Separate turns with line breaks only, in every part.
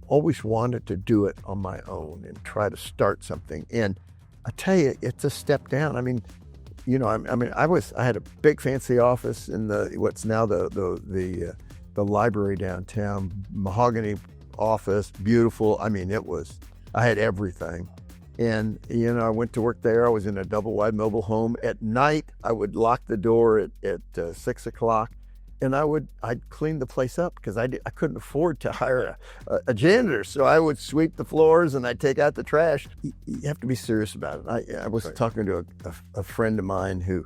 always wanted to do it on my own and try to start something. And I tell you, it's a step down. I mean, I had a big fancy office in what's now the library downtown, mahogany office, beautiful. I mean, I had everything. And, I went to work there. I was in a double wide mobile home. At night, I would lock the door at 6 o'clock, and I'd clean the place up because I couldn't afford to hire a janitor. So I would sweep the floors and I'd take out the trash. You have to be serious about it. I was talking to a friend of mine who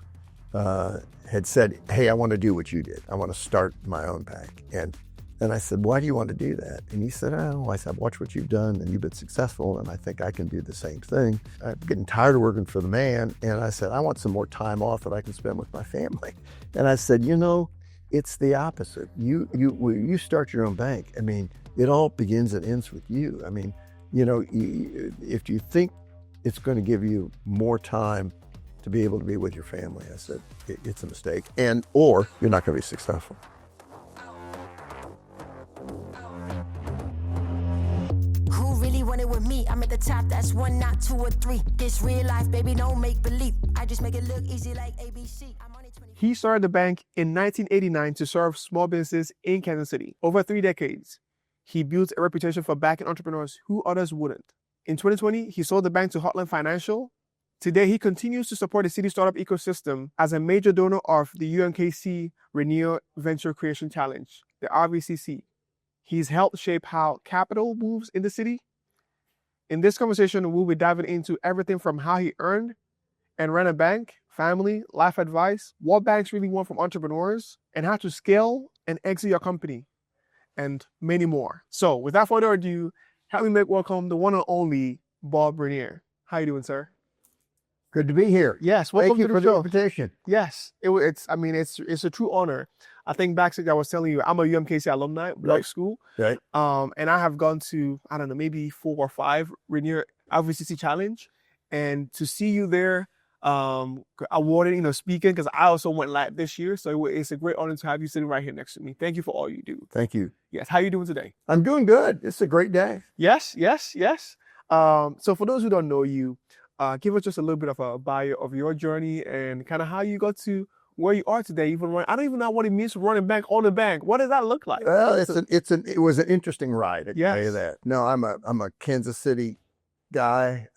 had said, hey, I want to do what you did. I want to start my own bank. And I said, why do you want to do that? And he said, I said, watch what you've done and you've been successful, and I think I can do the same thing. I'm getting tired of working for the man. And I said, I want some more time off that I can spend with my family. And I said, it's the opposite. When you start your own bank, I mean, it all begins and ends with you. I mean, if you think it's going to give you more time to be able to be with your family, I said, it's a mistake, or you're not going to be successful.
With me, I'm at the top, that's 1, not 2 or 3. This real life, baby, don't make believe. I just make it look easy like ABC.
He started the bank in 1989 to serve small businesses in Kansas City. Over 3 decades, he built a reputation for backing entrepreneurs who others wouldn't. In 2020, he sold the bank to Heartland Financial. Today, he continues to support the city startup ecosystem as a major donor of the UMKC Regnier Venture Creation Challenge, the RVCC. He's helped shape how capital moves in the city. In this conversation, we'll be diving into everything from how he earned and ran a bank, family, life advice, what banks really want from entrepreneurs, and how to scale and exit your company, and many more. So without further ado, help me make welcome the one and only Bob Regnier. How you doing, sir?
Good to be here.
Yes, welcome
Thank you
to
for
the show.
the invitation.
Yes, it's a true honor. I think backstage I was telling you, I'm a UMKC alumni, Black School.
Right.
And I have gone to, I don't know, maybe 4 or 5 Regnier RVCC Challenge. And to see you there, awarded, speaking, because I also went live this year. So it's a great honor to have you sitting right here next to me. Thank you for all you do.
Thank you.
Yes. How are you doing today?
I'm doing good. It's a great day.
Yes. So for those who don't know you, give us just a little bit of a bio of your journey and kind of how you got to where you are today. I don't even know what it means to run a bank on a bank. What does that look like?
Well, it was an interesting ride. I can tell you that. No, I'm a Kansas City guy.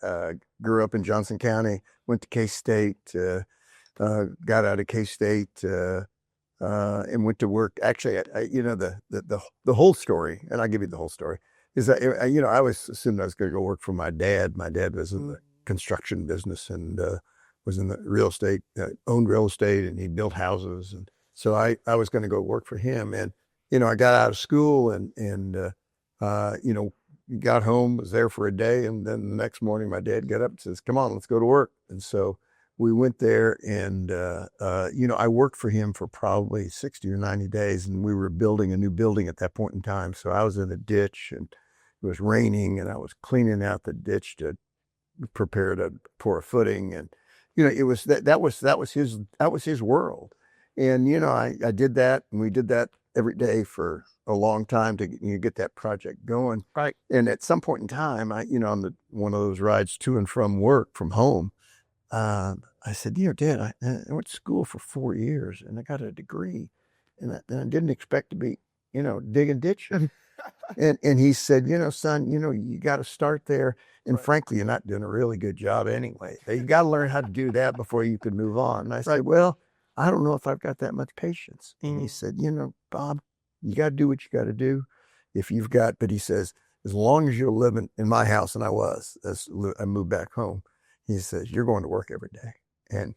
Grew up in Johnson County. Went to K-State. Got out of K-State and went to work. Actually, the whole story, and I'll give you the whole story. Is that I always assumed I was going to go work for my dad. My dad was in the construction business and was in the real estate, owned real estate, and he built houses. And so I was going to go work for him. And, I got out of school and got home, was there for a day. And then the next morning, my dad got up and says, come on, let's go to work. And so we went there and, I worked for him for probably 60 or 90 days. And we were building a new building at that point in time. So I was in a ditch and it was raining and I was cleaning out the ditch to prepare to pour a footing. And, it was that was his world. And, I did that, and we did that every day for a long time to get that project going.
Right.
And at some point in time, on one of those rides to and from work, from home, I said, Dad, I went to school for 4 years and I got a degree and I didn't expect to be, digging ditches. And he said, son, you got to start there. And frankly, you're not doing a really good job anyway. You got to learn how to do that before you can move on. And I said, well, I don't know if I've got that much patience. And he said, Bob, you got to do what you got to do. But he says, as long as you're living in my house, and I was, as I moved back home, he says, you're going to work every day. And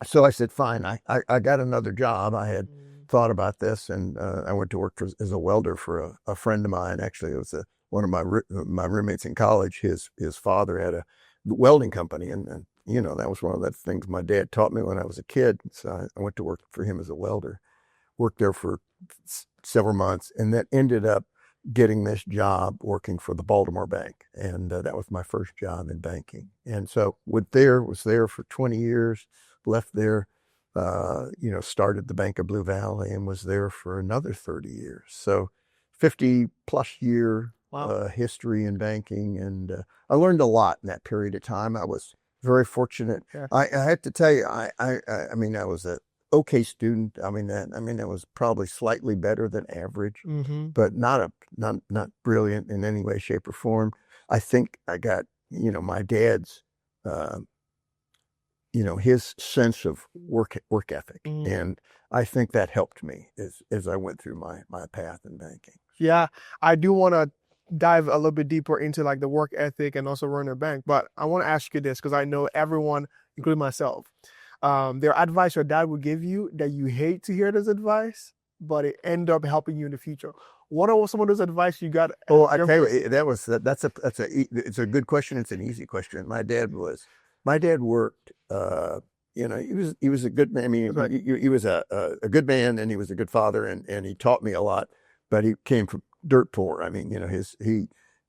so I said, fine. I got another job. I had thought about this, and I went to work as a welder for a friend of mine. Actually, it was one of my roommates in college. His father had a welding company, and that was one of the things my dad taught me when I was a kid. So I went to work for him as a welder. Worked there for several months, and that ended up getting this job working for the Baltimore Bank, and that was my first job in banking. And so was there for 20 years. Left there. Started the Bank of Blue Valley and was there for another 30 years. So 50 plus year history in banking, and I learned a lot in that period of time. I was very fortunate.
Yeah.
I have to tell you, I mean, I was a okay student. I mean, that was probably slightly better than average, but not brilliant in any way, shape, or form. I think I got, my dad's, his sense of work ethic, and I think that helped me as I went through my path in banking.
Yeah, I do want to dive a little bit deeper into like the work ethic and also running a bank, but I want to ask you this because I know everyone, including myself, there are advice your dad would give you that you hate to hear this advice, but it end up helping you in the future. What are some of those advice you got?
Oh, I tell you, it's a good question. It's an easy question. My dad worked. He was a good man. I mean,
Right.
he was a good man, and he was a good father, and he taught me a lot. But he came from dirt poor. I mean,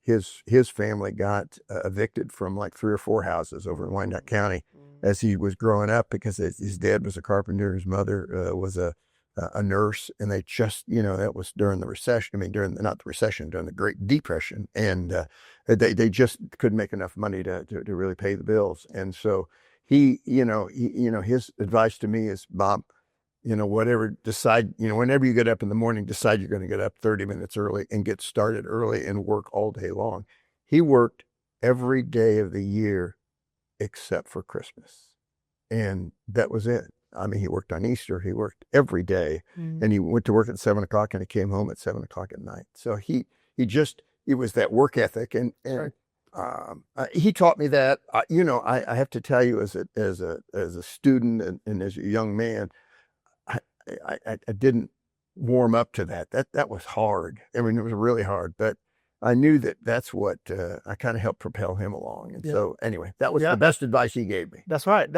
his family got evicted from like 3 or 4 houses over in Wyandotte County as he was growing up because his dad was a carpenter, his mother was a nurse, and they just, that was during the recession. I mean, not the recession, during the Great Depression, and they just couldn't make enough money to really pay the bills. And so his advice to me is, Bob, whenever you get up in the morning, decide you're going to get up 30 minutes early and get started early and work all day long. He worked every day of the year except for Christmas, and that was it. I mean, he worked on Easter. He worked every day, and he went to work at 7 o'clock, and he came home at 7 o'clock at night. So it was that work ethic, and he taught me that. I have to tell you, as a student and as a young man, I didn't warm up to that. That was hard. I mean, it was really hard, but I knew that's what I kind of helped propel him along. And so anyway, that was the best advice he gave me.
That's right.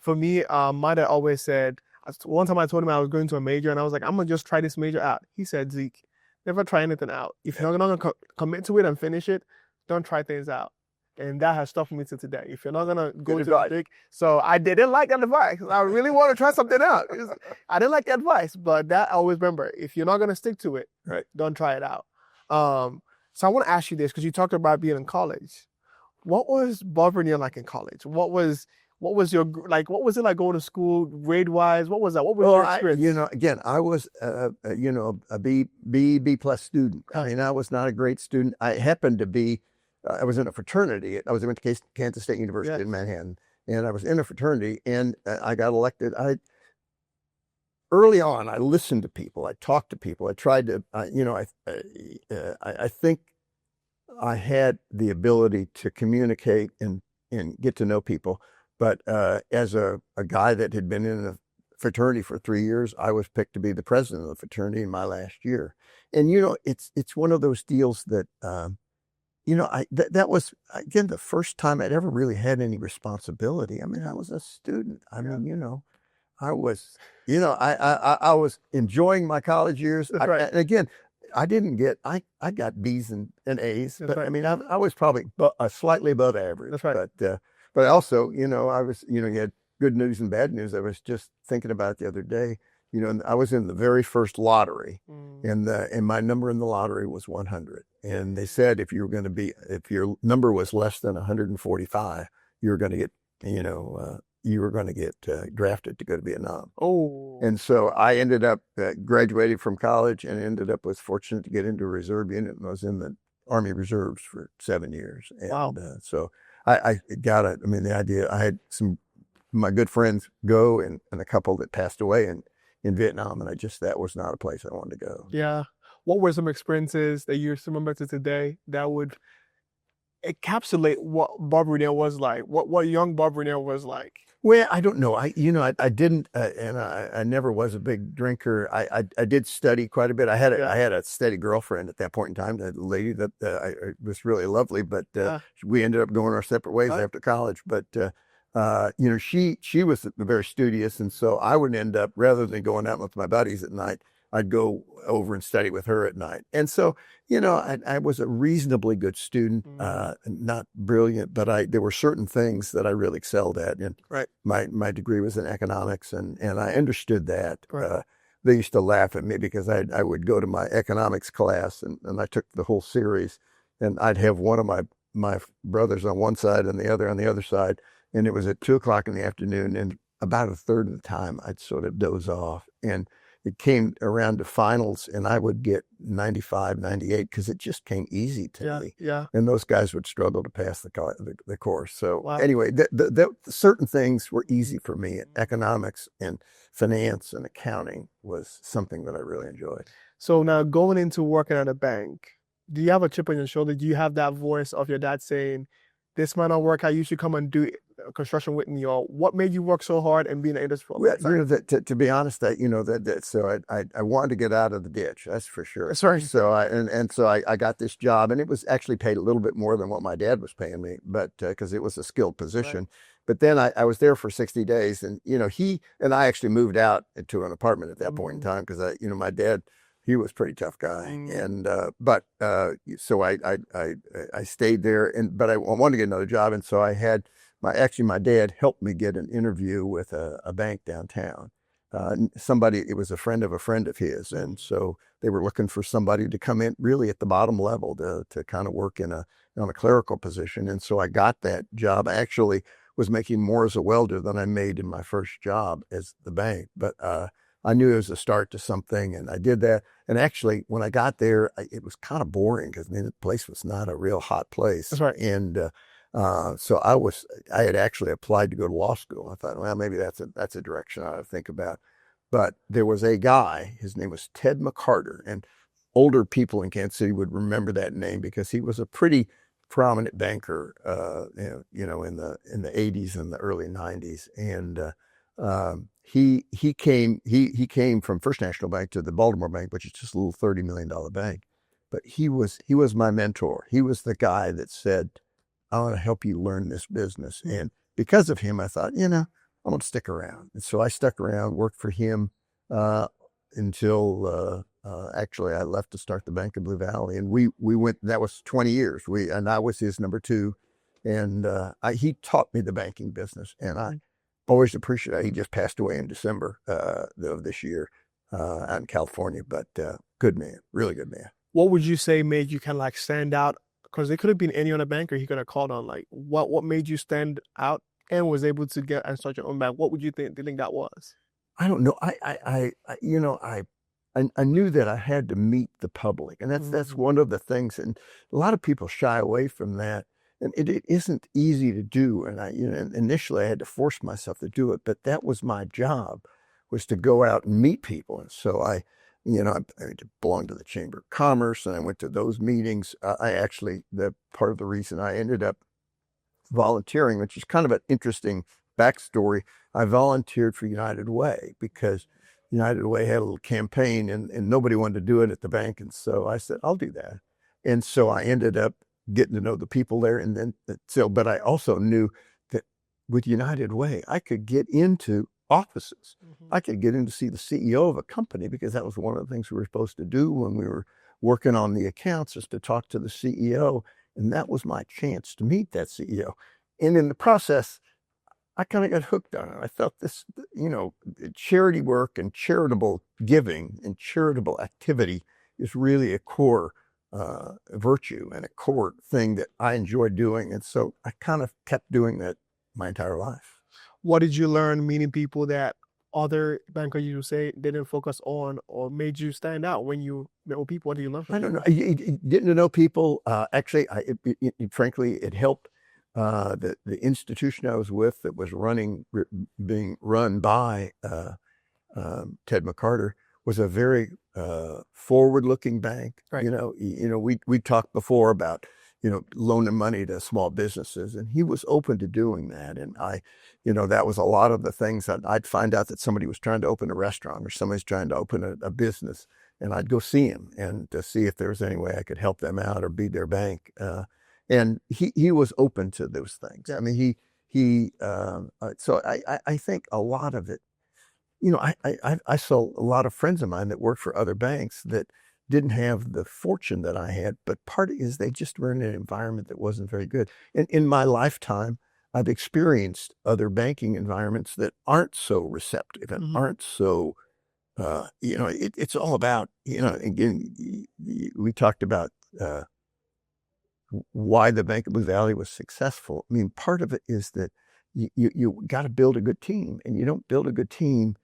For me, my dad always said, one time I told him I was going to a major, and I was like, I'm going to just try this major out. He said, Zeke, never try anything out. If you're not going to commit to it and finish it, don't try things out. And that has stuck with me to today. If you're not going to go to the big. So I didn't like that advice. I really want to try something out. I didn't like the advice, but that I always remember, if you're not going to stick to it, don't try it out. So I want to ask you this, because you talked about being in college. What was Bob Regnier like in college? What was it like going to school grade wise? What was that? What was your experience?
Again, I was a B plus student. I mean, I was not a great student. I happened to be. I was in a fraternity. I went to Kansas State University in Manhattan, and I was in a fraternity, and I got elected. Early on, I listened to people. I talked to people. I tried to, I think I had the ability to communicate and get to know people. But as a guy that had been in a fraternity for 3 years, I was picked to be the president of the fraternity in my last year. And, it's one of those deals that, that was, again, the first time I'd ever really had any responsibility. I mean, I was a student. I mean, I was, I was enjoying my college years. And again, I got B's and A's, but I mean, I was probably slightly above average.
That's right.
But also, I was, you had good news and bad news. I was just thinking about it the other day. I was in the very first lottery, and my number in the lottery was 100. And they said if your number was less than 145, you were going to get drafted to go to Vietnam.
Oh.
And so I ended up graduating from college and was fortunate to get into a reserve unit, and I was in the Army Reserves for 7 years. And,
wow.
So I got it. I mean, the idea, I had some my good friends go and a couple that passed away in Vietnam, and that was not a place I wanted to go.
Yeah. What were some experiences that you remember to today that would encapsulate what Bob Regnier was like? What young Bob Regnier was like?
Well, I don't know. I didn't, and I never was a big drinker. I did study quite a bit. I had a steady girlfriend at that point in time, a lady that was really lovely, but we ended up going our separate ways after college. But she was very studious, and so I would end up, rather than going out with my buddies at night, I'd go over and study with her at night. And so, I was a reasonably good student, not brilliant, but there were certain things that I really excelled at. And my degree was in economics, and I understood that.
Right.
they used to laugh at me because I would go to my economics class and I took the whole series, and I'd have one of my brothers on one side and the other on the other side, and it was at 2 o'clock in the afternoon, and about a third of the time I'd sort of doze off, and it came around to finals and I would get 95, 98 because it just came easy to me.
Yeah.
And those guys would struggle to pass the course. So
Wow.
anyway, the certain things were easy for me. Economics and finance and accounting was something that I really enjoyed.
So now going into working at a bank, do you have a chip on your shoulder? Do you have that voice of your dad saying, this might not work out, you should come and do construction with me? Or what made you work so hard and be in the industry?
Well, to be honest, so I wanted to get out of the ditch. That's for sure.
That's right.
So I got this job, and it was actually paid a little bit more than what my dad was paying me, but because it was a skilled position.
Right.
But then I was there for 60 days, and he and I actually moved out to an apartment at that point in time because my dad, he was a pretty tough guy, and so I stayed there, but I wanted to get another job, and so I had my dad helped me get an interview with a bank downtown. It was a friend of his, and so they were looking for somebody to come in really at the bottom level to kind of work on a clerical position, and so I got that job. I actually was making more as a welder than I made in my first job as the bank, but I knew it was a start to something, and I did that. And actually, when I got there, it was kind of boring because the place was not a real hot place.
That's right.
And so I had actually applied to go to law school. I thought, well, maybe that's a direction I ought to think about. But there was a guy, his name was Ted McCarter, and older people in Kansas City would remember that name because he was a pretty prominent banker, in the 80s and the early 90s, and he came from First National Bank to the Baltimore Bank, which is just a little $30 million bank. But he was my mentor. He was the guy that said, I want to help you learn this business. And because of him, I thought, I'm going to stick around. And so I stuck around, worked for him until actually I left to start the Bank of Blue Valley. And we went, that was 20 years. And I was his number two. And he taught me the banking business. And I always appreciate it. He just passed away in December of this year out in California. But good man, really good man.
What would you say made you kind of like stand out? Because there could have been any other banker he could have called on. Like, what made you stand out and was able to get and start your own bank? What would you think that was?
I don't know. I knew that I had to meet the public, and that's one of the things. And a lot of people shy away from that, and it isn't easy to do. And initially I had to force myself to do it, but that was my job, was to go out and meet people. And so I belonged to the Chamber of Commerce, and I went to those meetings. The part of the reason I ended up volunteering, which is kind of an interesting backstory, I volunteered for United Way because United Way had a little campaign and nobody wanted to do it at the bank. And so I said, I'll do that. And so I ended up getting to know the people there. And then, but I also knew that with United Way, I could get into offices. I could get in to see the CEO of a company because that was one of the things we were supposed to do when we were working on the accounts, is to talk to the CEO. And that was my chance to meet that CEO. And in the process, I kind of got hooked on it. I felt this, charity work and charitable giving and charitable activity is really a core virtue and a core thing that I enjoy doing. And so I kind of kept doing that my entire life.
What did you learn meeting people that other bankers, you say, didn't focus on, or made you stand out when you met with people? What did you learn from
people? I don't know. Getting to know people, actually, frankly, it helped. The institution I was with that was being run by Ted McCarter was a very forward-looking bank.
Right.
We talked before about loaning money to small businesses, and he was open to doing that. And that was a lot of the things that I'd find out that somebody was trying to open a restaurant or somebody's trying to open a business, and I'd go see him and to see if there was any way I could help them out or be their bank. And he was open to those things. I mean, so I think a lot of it, I saw a lot of friends of mine that worked for other banks that didn't have the fortune that I had, but part is they just were in an environment that wasn't very good. And in my lifetime, I've experienced other banking environments that aren't so receptive and aren't so it's all about, again, we talked about why the Bank of Blue Valley was successful. I mean, part of it is that you got to build a good team, and you don't build a good team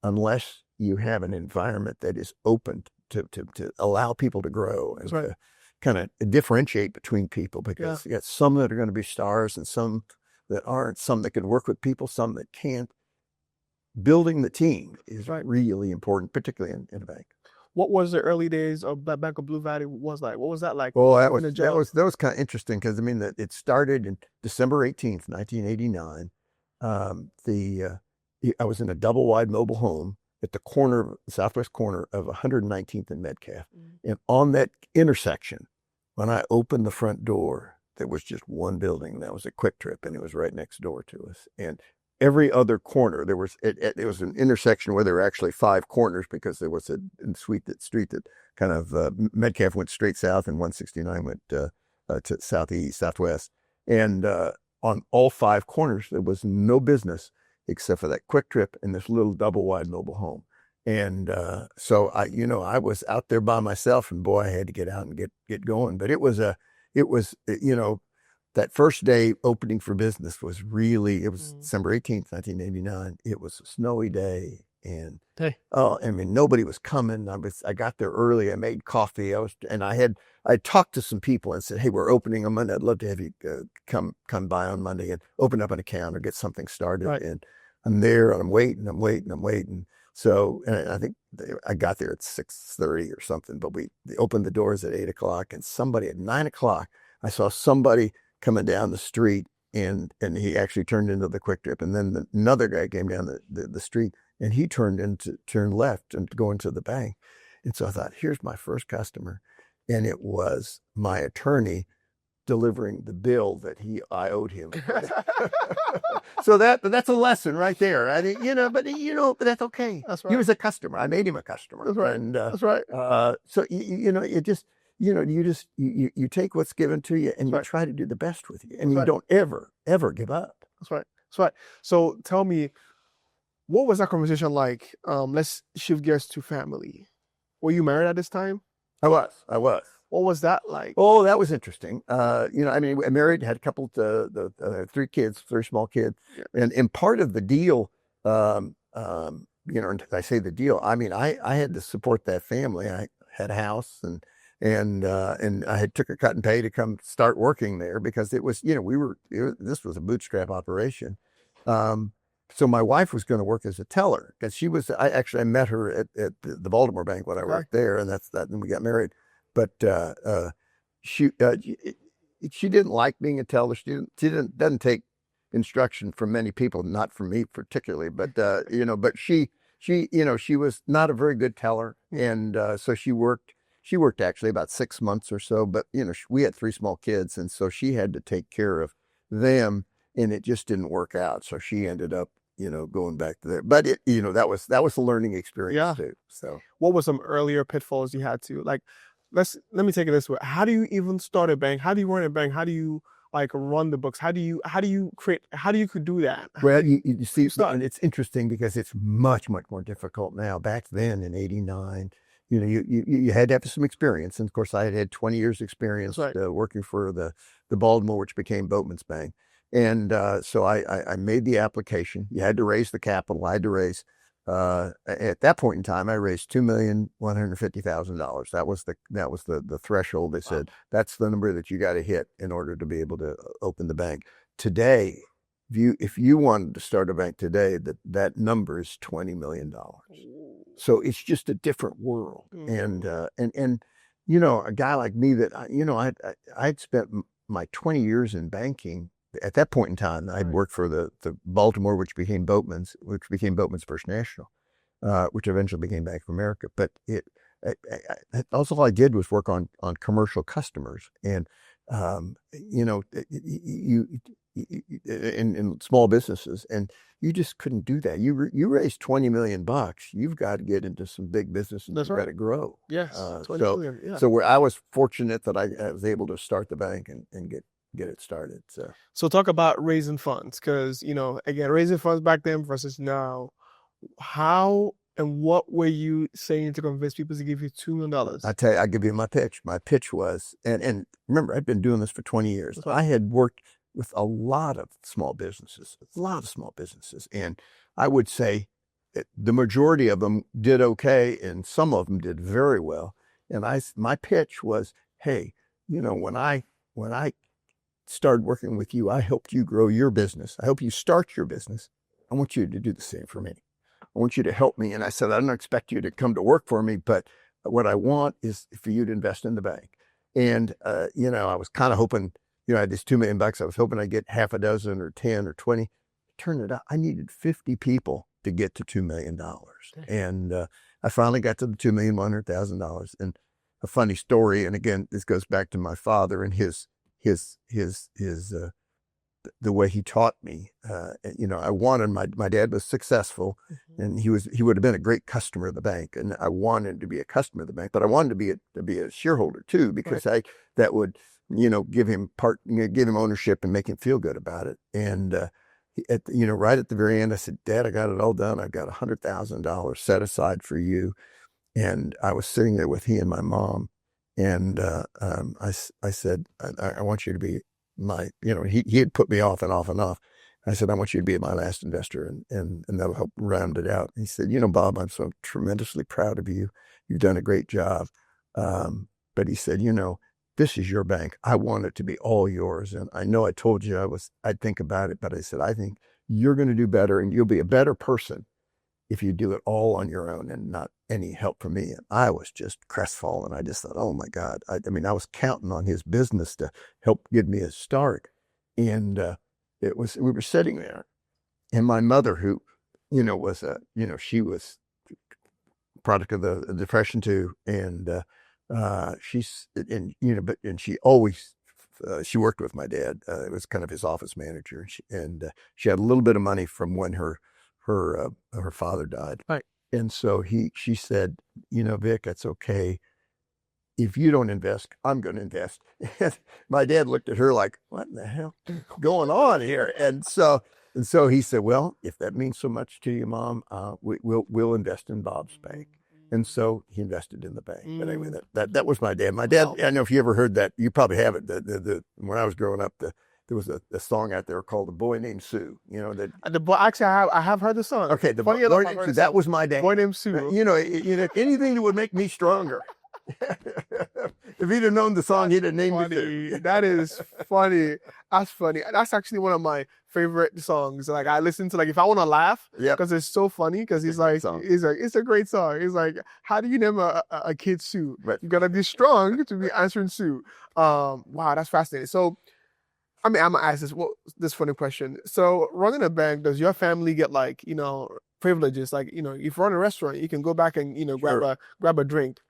unless you have an environment that is open to allow people to grow and to kind of differentiate between people, because you got some that are going to be stars and some that aren't, some that can work with people, some that can't. Building the team is really important, particularly in a bank.
What was the early days of that Bank of Blue Valley was like? What was that like?
Well, that was kind of interesting, because I mean it started in December 18th, 1989. I was in a double wide mobile home at the corner, southwest corner of 119th and Metcalf, and on that intersection, when I opened the front door, there was just one building. That was a Quick Trip, and it was right next door to us. And every other corner, there was it was an intersection where there were actually 5 corners, because there was a street that kind of Metcalf went straight south, and 169 went to southwest. And on all 5 corners, there was no business except for that Quick Trip and this little double wide mobile home. And so I was out there by myself, and boy, I had to get out and get going. But it was that first day opening for business was really, it was December 18th, 1989. It was a snowy day, and nobody was coming. I got there early. I made coffee. I talked to some people and said, hey, we're opening on Monday. I'd love to have you come by on Monday and open up an account or get something started. And I'm there, and I'm waiting. So, and I think I got there at 6:30 or something, but they opened the doors at 8 o'clock, and somebody at 9 o'clock, I saw somebody coming down the street, and he actually turned into the Quick Trip. And then another guy came down the street, and he turned left and go into the bank. And so I thought, here's my first customer. And it was my attorney delivering the bill that I owed him. So that's a lesson right there. But that's okay. That's right. He was a customer. I made him a customer.
That's right.
And
that's right.
So you take what's given to you, and you try to do the best with you, and you don't ever give up.
That's right. So tell me, what was that conversation like? Let's shift gears to family. Were you married at this time?
I was.
What was that like?
Oh, that was interesting. I married, had a couple, 3 kids, 3 small kids. Yeah. And part of the deal, and I say the deal, I mean, I had to support that family. I had a house, and I had took a cut and pay to come start working there, because it was, this was a bootstrap operation. So my wife was going to work as a teller, because I met her at the Baltimore Bank when I worked there, and and we got married. But she didn't like being a teller. She doesn't take instruction from many people, not from me particularly. But but she was not a very good teller, and so she worked actually about 6 months or so. But we had 3 small kids, and so she had to take care of them, and it just didn't work out. So she ended up going back to there. But that was a learning experience too. So
what were some earlier pitfalls you had to like? Let me take it this way. How do you even start a bank? How do you run a bank? How do you run the books? How do you do that?
Well, you see, and it's interesting, because it's much more difficult now. Back then in '89, you had to have some experience, and of course I had 20 years experience working for the Baltimore, which became Boatman's Bank. And so I made the application. You had to raise the capital. I had to raise. At that point in time, I raised $2,150,000. That was the threshold. They said that's the number that you got to hit in order to be able to open the bank. Today, if you wanted to start a bank today, that number is $20 million. So it's just a different world. And a guy like me that I'd spent my 20 years in banking. At that point in time, I'd worked for the Baltimore, which became Boatman's First National, which eventually became Bank of America. But all I did was work on commercial customers, and in small businesses, and you just couldn't do that. You raise $20 million, you've got to get into some big businesses. You've got to grow.
Yes,
so where I was fortunate that I was able to start the bank and get it started.
So talk about raising funds, because again, raising funds back then versus now, how And what were you saying to convince people to give you $2 million?
I tell you, I give you my pitch. My pitch was, and remember, I'd been doing this for 20 years. I had worked with a lot of small businesses, and I would say that the majority of them did okay, and some of them did very well. And my pitch was, hey, when I started working with you, I helped you grow your business. I helped you start your business. I want you to do the same for me. I want you to help me. And I said, I don't expect you to come to work for me, but what I want is for you to invest in the bank. And, I was kind of hoping, I had this $2 million. I was hoping I'd get half a dozen or 10 or 20. It turned out I needed 50 people to get to $2 million. And I finally got to the $2,100,000. And a funny story, and again, this goes back to my father and the way he taught me. I wanted my dad was successful, and he would have been a great customer of the bank, and I wanted to be a customer of the bank, but I wanted to be a shareholder too, because that would give him ownership and make him feel good about it. And right at the very end, I said, Dad, I got it all done. I've got $100,000 set aside for you. And I was sitting there with he and my mom, and I said, I want you to be my, he had put me off and off and off. I said, I want you to be my last investor, and that'll help round it out. And he said, Bob, I'm so tremendously proud of you. You've done a great job. But he said, this is your bank. I want it to be all yours. And I know I told you I'd think about it, but I said, I think you're going to do better, and you'll be a better person if you do it all on your own and not any help from me. And I was just crestfallen. I just thought, oh my God. I mean, I was counting on his business to help give me a start. And we were sitting there, and my mother, who, was she was product of the Depression too. And she always, she worked with my dad. It was kind of his office manager. And she had a little bit of money from when her father died.
Right.
And so she said, Vic, that's okay. If you don't invest, I'm going to invest. And my dad looked at her like, what in the hell is going on here? And so he said, well, if that means so much to you, Mom, we'll invest in Bob's bank. And so he invested in the bank. But anyway, that was my dad. My dad, I don't know if you ever heard that. You probably haven't. When I was growing up, there was a song out there called "The Boy Named Sue."
Actually, I have heard the song.
Okay, the Boy Named Sue. That was my dad.
Boy Named Sue.
Anything that would make me stronger. If he'd have known the song, he'd have named me Sue.
That is funny. That's funny. That's actually one of my favorite songs. Like, I listen to, if I want to laugh, because it's so funny. Because he's like, it's a great song. He's like, how do you name a kid Sue? Right. You gotta be strong to be answering Sue. Wow, that's fascinating. So, I'm gonna ask this funny question. So, running a bank, does your family get privileges? If you run a restaurant, you can go back and grab a drink.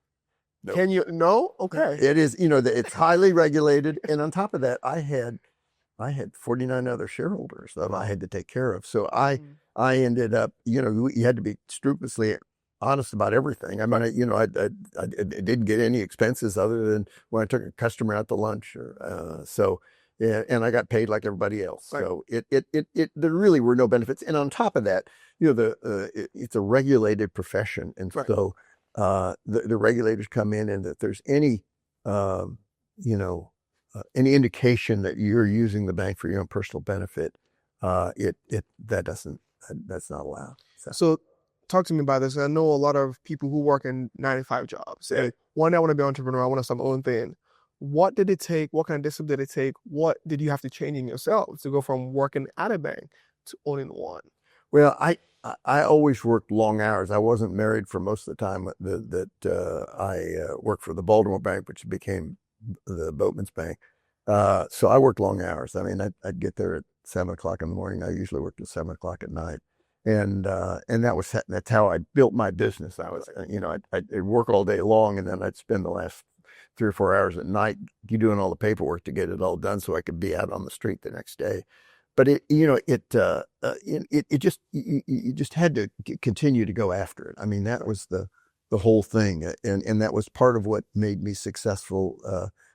No.
Can you? No? Okay.
It is, it's highly regulated. And on top of that, I had 49 other shareholders that I had to take care of. So I ended up, you had to be scrupulously honest about everything. I mean, I didn't get any expenses other than when I took a customer out to lunch yeah, and I got paid like everybody else. Right. So there really were no benefits. And on top of that, it's a regulated profession. And so the regulators come in, and that there's any indication that you're using the bank for your own personal benefit, that's not allowed.
So talk to me about this. I know a lot of people who work in 9-to-5 jobs.
Yeah.
One day I want to be an entrepreneur. I want to start my own thing. What did it take? What kind of discipline did it take? What did you have to change in yourself to go from working at a bank to owning one?
Well, I always worked long hours. I wasn't married for most of the time that I worked for the Baltimore Bank, which became the Boatman's Bank. So I worked long hours. I mean, I'd get there at 7 o'clock in the morning. I usually worked at 7 o'clock at night. And that's how I built my business. I was, I'd work all day long, and then I'd spend the last 3 or 4 hours at night doing all the paperwork to get it all done so I could be out on the street the next day. But you just had to continue to go after it. I mean, that was the whole thing. And that was part of what made me successful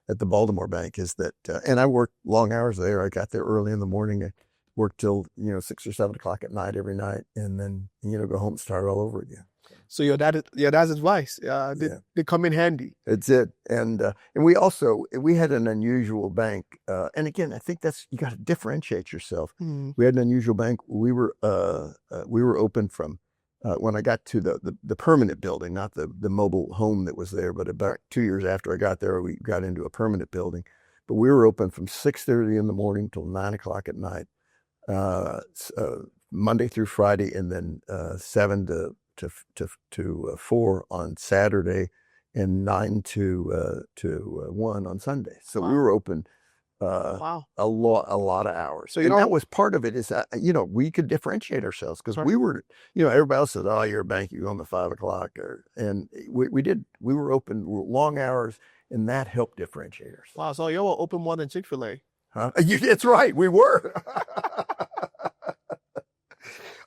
at the Baltimore Bank, is that, and I worked long hours there. I got there early in the morning. I worked till, 6 or 7 o'clock at night every night, and then, go home and start all over again.
So your dad's advice did come in handy.
It's it. And we had an unusual bank. And again, I think you got to differentiate yourself. We had an unusual bank. We were open from when I got to the permanent building, not the mobile home that was there, but about 2 years after I got there, we got into a permanent building. But we were open from 6:30 in the morning till 9 o'clock at night, Monday through Friday, and then 7 to 4 on Saturday, and 9 to 1 on Sunday. So we were open a lot of hours. So that was part of it. Is we could differentiate ourselves because we were, everybody else said, "Oh, you're a bank, you go on the 5 o'clock," and we did. We were open long hours, and that helped differentiate ourselves.
Wow! So you were open more than Chick-fil-A.
Huh? That's right. We were.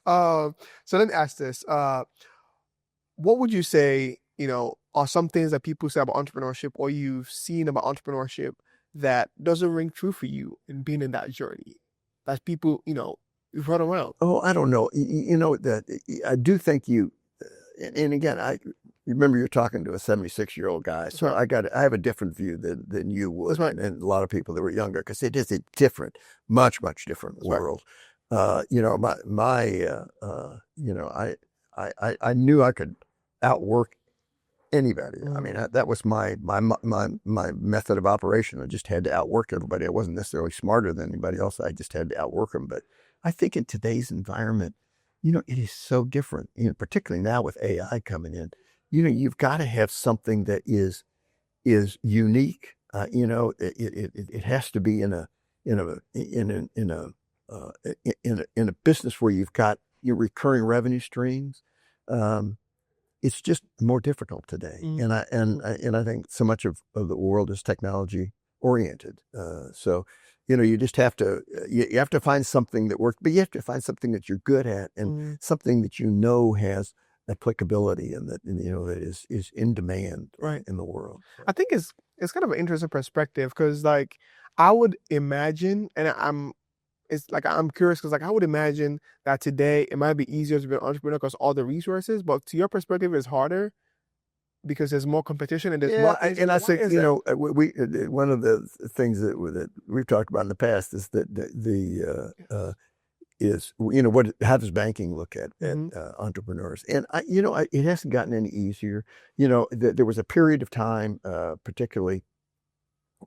So let me ask this. What would you say, are some things that people say about entrepreneurship or you've seen about entrepreneurship that doesn't ring true for you in being in that journey? That people, you've run around.
Oh, I don't know. That I do think and again, I remember you're talking to a 76-year-old guy. So I have a different view than you would. And a lot of people that were younger, because it is a different, much, much different world. I knew I could outwork anybody. I mean, that was my method of operation. I just had to outwork everybody. I wasn't necessarily smarter than anybody else. I just had to outwork them. But I think in today's environment, it is so different. Particularly now with AI coming in, you've got to have something that is unique. It has to be in a business where you've got your recurring revenue streams. It's just more difficult today. And I think so much of the world is technology oriented. So, you just have to, you have to find something that works, but you have to find something that you're good at and something that has applicability and that, that is in demand in the world.
I think it's kind of an interesting perspective because I would imagine, and I'm curious because I would imagine that today it might be easier to be an entrepreneur because all the resources, but to your perspective, it's harder because there's more competition and there's more.
And I think we one of the things that we've talked about in the past is that how does banking look at entrepreneurs? And it hasn't gotten any easier. There was a period of time, particularly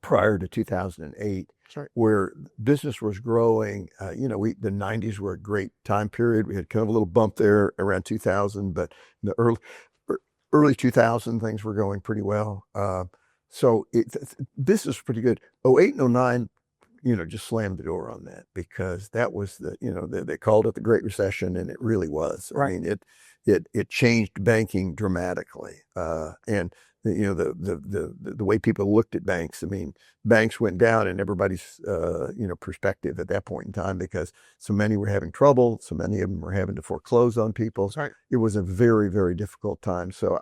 prior to 2008. Where business was growing. The 90s were a great time period. We had kind of a little bump there around 2000, but in the early 2000, things were going pretty well. So this is pretty good. 08 and 09, just slammed the door on that because that was they called it the Great Recession, and it really was. I mean, it changed banking dramatically. And the way people looked at banks. I mean, banks went down in everybody's perspective at that point in time because so many were having trouble. So many of them were having to foreclose on people. It was a very, very difficult time. So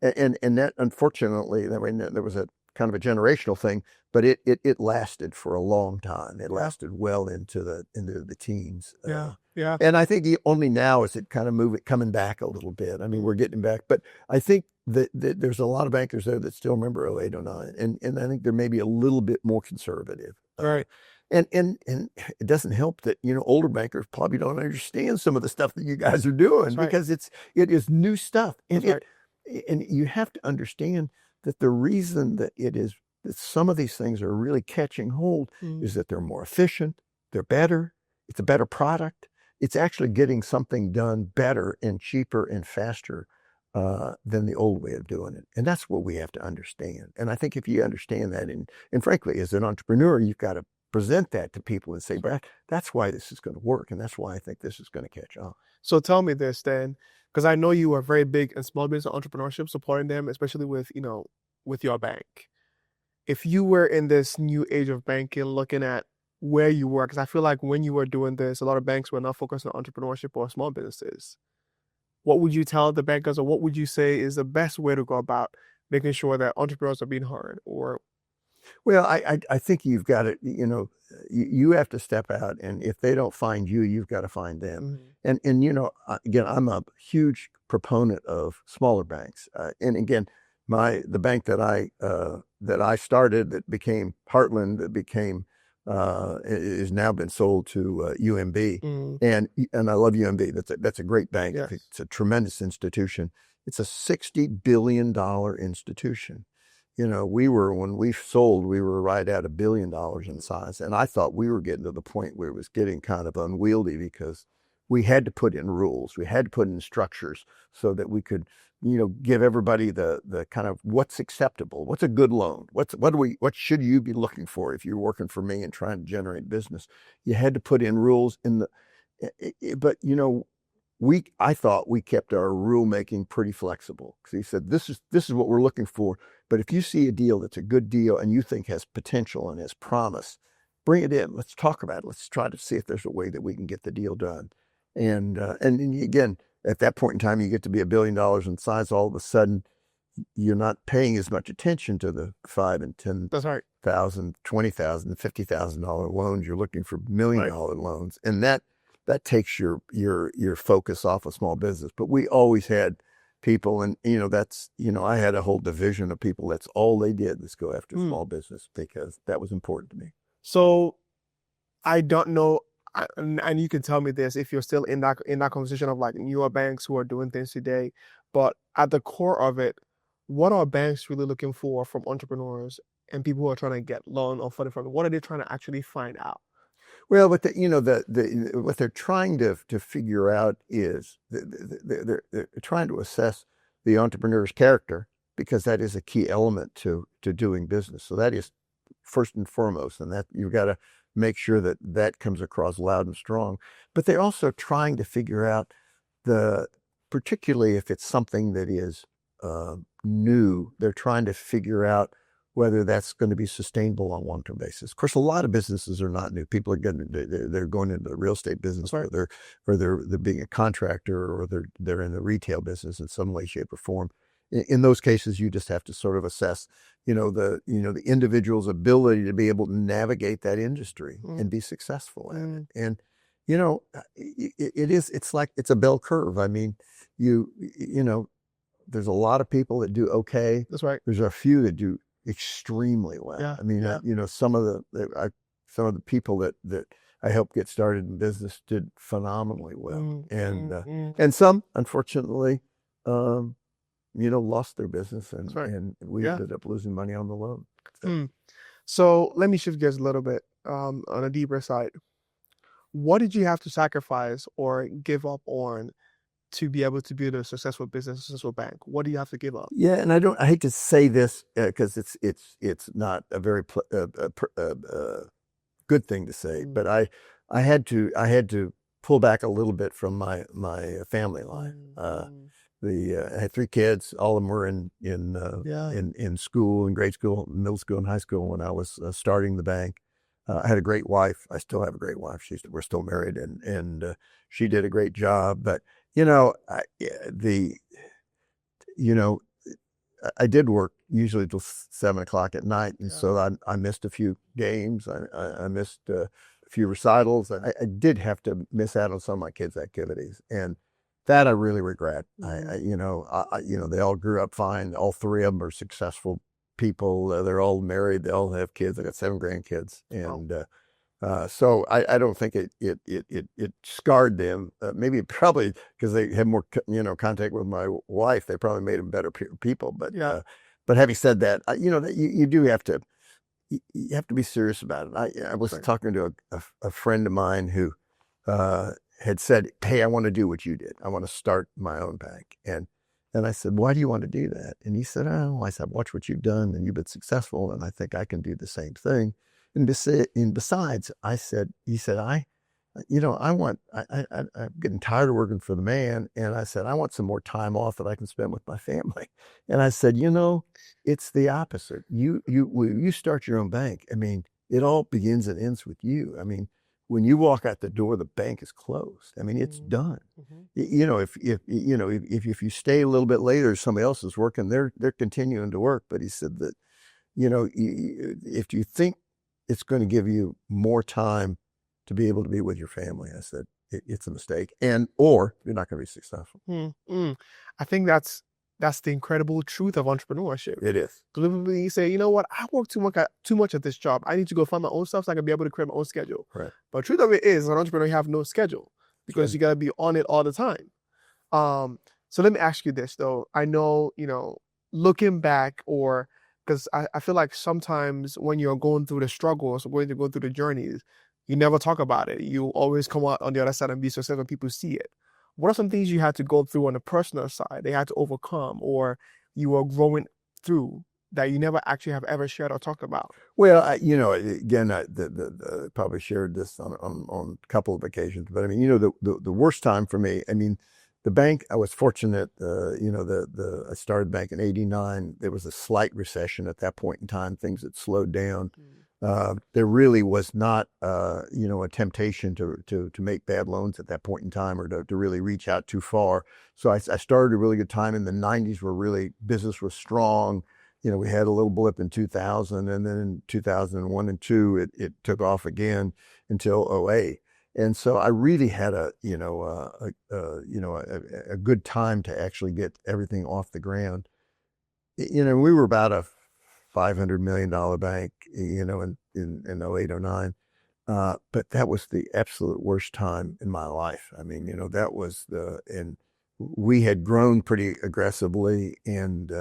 and that unfortunately, there was a kind of a generational thing, but it lasted for a long time. It lasted well into the teens.
Yeah.
And I think only now is it kind of coming back a little bit. I mean, we're getting back, but I think that there's a lot of bankers there that still remember 08, 09. And I think they're maybe a little bit more conservative.
Right.
And it doesn't help that, older bankers probably don't understand some of the stuff that you guys are doing because it is new stuff. And and you have to understand that the reason that that some of these things are really catching hold is that they're more efficient, they're better, it's a better product. It's actually getting something done better and cheaper and faster than the old way of doing it. And that's what we have to understand. And I think if you understand that, and frankly, as an entrepreneur, you've got to present that to people and say, Brad, that's why this is going to work. And that's why I think this is going to catch on.
So tell me this then, because I know you are very big in small business entrepreneurship, supporting them, especially with your bank. If you were in this new age of banking, looking at where you were, because I feel like when you were doing this, a lot of banks were not focused on entrepreneurship or small businesses. What would you tell the bankers, or what would you say is the best way to go about making sure that entrepreneurs are being heard?
Well, I think you've got to, you have to step out, and if they don't find you, you've got to find them. And again, I'm a huge proponent of smaller banks. And again, the bank that I started, that became Heartland, that became is now been sold to UMB, and I love UMB. That's a great bank.
Yes.
It's a tremendous institution. It's a $60 billion institution. When we sold, we were right at $1 billion in size, and I thought we were getting to the point where it was getting kind of unwieldy because we had to put in rules, we had to put in structures so that we could, give everybody the kind of what's acceptable, what's a good loan, what should you be looking for if you're working for me and trying to generate business. You had to put in rules but I thought we kept our rule making pretty flexible, because he said, this is what we're looking for. But if you see a deal that's a good deal and you think has potential and has promise, bring it in. Let's talk about it. Let's try to see if there's a way that we can get the deal done. And again, at that point in time, you get to be $1 billion in size. All of a sudden, you're not paying as much attention to the $5,000 and $10,000,
That's right.
$20,000, $50,000 loans. You're looking for $1 million loans, and that takes your focus off of small business. But we always had people, and I had a whole division of people. That's all they did, was go after small business, because that was important to me.
So I don't know, and you can tell me this if you're still in that conversation of like newer banks who are doing things today, but at the core of it, what are banks really looking for from entrepreneurs and people who are trying to get loan or funding from them? What are they trying to actually find out?
Well, what what they're trying to figure out is they're trying to assess the entrepreneur's character, because that is a key element to doing business. So that is first and foremost, and that you've got to make sure that comes across loud and strong. But they're also trying to figure out particularly if it's something that is new, they're trying to figure out whether that's going to be sustainable on a long-term basis. Of course, a lot of businesses are not new. People are they're going into the real estate business,
Right.
or they're being a contractor, or they're in the retail business in some way, shape, or form. In those cases, you just have to sort of assess, the individual's ability to be able to navigate that industry and be successful at it. And it's a bell curve. I mean, there's a lot of people that do okay.
That's right.
There's a few that do extremely well.
Yeah,
I mean,
yeah.
some of the people that I helped get started in business did phenomenally well, and some, unfortunately, lost their business, and we ended up losing money on the loan.
So let me shift gears a little bit on a deeper side. What did you have to sacrifice or give up on to be able to build a successful business, a successful bank? What do you have to give up?
Yeah, and I hate to say this because it's not a very good thing to say, but I had to pull back a little bit from my family life. I had 3 kids. All of them were in school, in grade school, middle school, and high school when I was starting the bank. I had a great wife. I still have a great wife. We're still married, and she did a great job. But I did work usually till 7 o'clock at night, and so I missed a few games. I missed a few recitals. I did have to miss out on some of my kids' activities, and that I really regret. They all grew up fine. All 3 of them are successful people. They're all married. They all have kids. I got 7 grandkids, and so I don't think it scarred them. Maybe probably because they had more contact with my wife. They probably made them better people. But having said that, you do have to be serious about it. I was talking to a friend of mine who had said, "Hey, I want to do what you did. I want to start my own bank." And I said, "Why do you want to do that?" And he said, "Oh," I said, "Watch what you've done, and you've been successful, and I think I can do the same thing." And besides, he said, I'm getting tired of working for the man. And I said, I want some more time off that I can spend with my family. And I said, it's the opposite. You start your own bank. I mean, it all begins and ends with you. I mean, when you walk out the door, the bank is closed. I mean, it's done. If you stay a little bit later, somebody else is working, they're continuing to work. But he said that, if you think it's going to give you more time to be able to be with your family, I said, it's a mistake, or you're not going to be successful.
I think that's the incredible truth of entrepreneurship.
It is.
Deliberately say, you know what, I work too much at this job. I need to go find my own stuff so I can be able to create my own schedule.
Right.
But the truth of it is, as an entrepreneur, you have no schedule because you got to be on it all the time. So let me ask you this though. I know, looking back, or because I feel like sometimes when you're going through the struggles, or going through the journeys, you never talk about it. You always come out on the other side and be successful when people see it. What are some things you had to go through on the personal side, they had to overcome, or you were growing through that you never actually have ever shared or talked about?
Well, again, I probably shared this on a couple of occasions, but I mean, the worst time for me, I mean, the bank, I was fortunate, I started the bank in '89. There was a slight recession at that point in time. Things had slowed down. There really was not, a temptation to make bad loans at that point in time, or to really reach out too far. So I started a really good time in the '90s where business was strong. We had a little blip in 2000, and then in 2001 and 2, it took off again until '08. And so I really had a good time to actually get everything off the ground. We were about a $500 million bank, in '08, '09. But that was the absolute worst time in my life. I mean, that was and we had grown pretty aggressively, and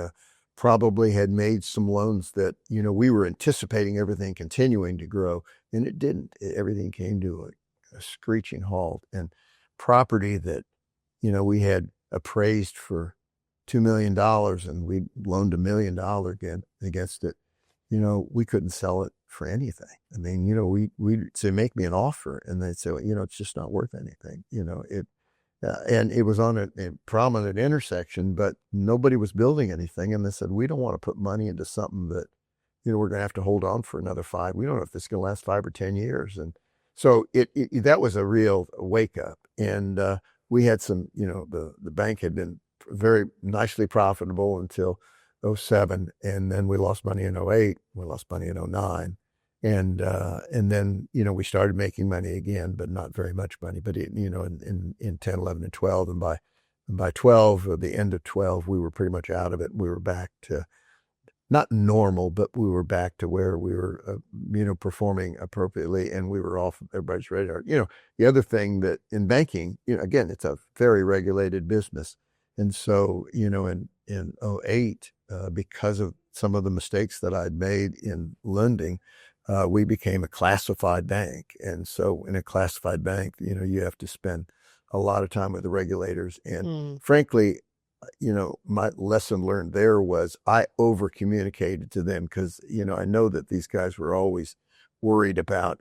probably had made some loans that, we were anticipating everything continuing to grow, and it didn't. Everything came to a screeching halt, and property that, we had appraised for $2 million and we loaned $1 million against it. We couldn't sell it for anything. I mean, we'd say, make me an offer, and they'd say, it's just not worth anything. And it was on a prominent intersection, but nobody was building anything. And they said, we don't want to put money into something that, we're going to have to hold on for another 5. We don't know if this is going to last 5 or 10 years. And so that was a real wake up. And we had some, the bank had been very nicely profitable until '07, and then we lost money in '08. We lost money in '09, and then we started making money again, but not very much money. But in 10, 11, and 12, and by 12, or the end of 12, we were pretty much out of it. We were back to not normal, but we were back to where we were, performing appropriately, and we were off everybody's radar. The other thing that in banking, again, it's a very regulated business. And so, in '08, because of some of the mistakes that I'd made in lending, we became a classified bank. And so in a classified bank, you have to spend a lot of time with the regulators. And frankly, my lesson learned there was I over communicated to them, because, I know that these guys were always worried about,